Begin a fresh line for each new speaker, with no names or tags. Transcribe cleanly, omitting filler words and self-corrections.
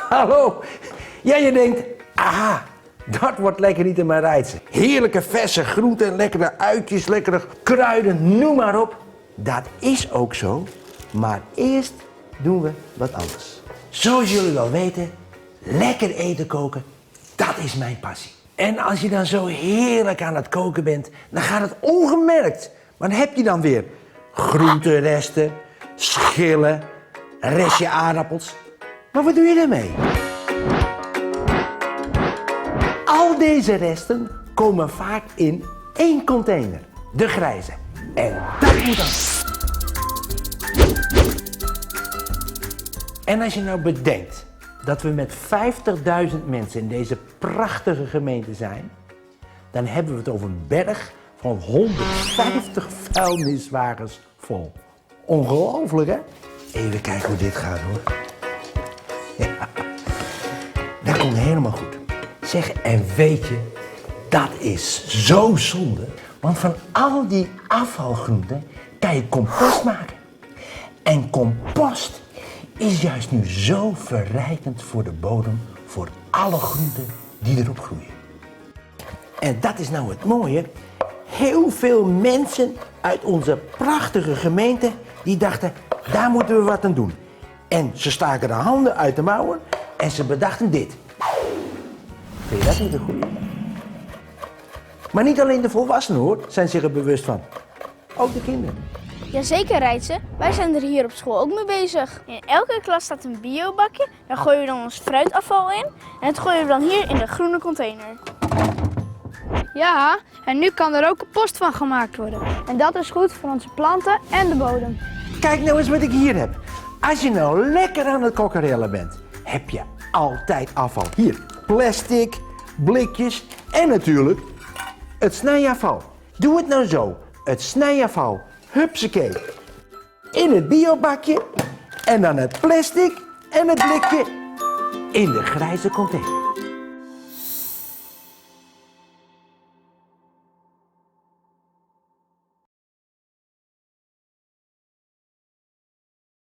Hallo. Ja, je denkt, aha, dat wordt lekker niet in mijn rijtje. Heerlijke verse groenten, lekkere uitjes, lekkere kruiden, noem maar op. Dat is ook zo, maar eerst doen we wat anders. Zoals jullie wel weten, lekker eten koken, dat is mijn passie. En als je dan zo heerlijk aan het koken bent, dan gaat het ongemerkt. Maar dan heb je dan weer groenteresten, schillen, een restje aardappels. Maar wat doe je ermee? Al deze resten komen vaak in één container, de grijze. En dat moet dan. En als je nou bedenkt dat we met 50.000 mensen in deze prachtige gemeente zijn, dan hebben we het over een berg van 150 vuilniswagens vol. Ongelooflijk, hè? Even kijken hoe dit gaat, hoor. Ja, dat komt helemaal goed. Zeg, en weet je, dat is zo zonde. Want van al die afvalgroenten kan je compost maken. En compost is juist nu zo verrijkend voor de bodem, voor alle groenten die erop groeien. En dat is nou het mooie. Heel veel mensen uit onze prachtige gemeente, die dachten, daar moeten we wat aan doen. En ze staken de handen uit de mouwen en ze bedachten dit. Vind je dat niet een goed? Maar niet alleen de volwassenen, hoor, zijn zich er bewust van. Ook de kinderen.
Jazeker, Rijtse. Wij zijn er hier op school ook mee bezig. In elke klas staat een biobakje. Daar gooien we dan ons fruitafval in. En dat gooien we dan hier in de groene container.
Ja, en nu kan er ook compost van gemaakt worden.
En dat is goed voor onze planten en de bodem.
Kijk nou eens wat ik hier heb. Als je nou lekker aan het kokkerellen bent, heb je altijd afval. Hier, plastic, blikjes en natuurlijk het snijafval. Doe het nou zo. Het snijafval, hupsakee, in het biobakje en dan het plastic en het blikje in de grijze container.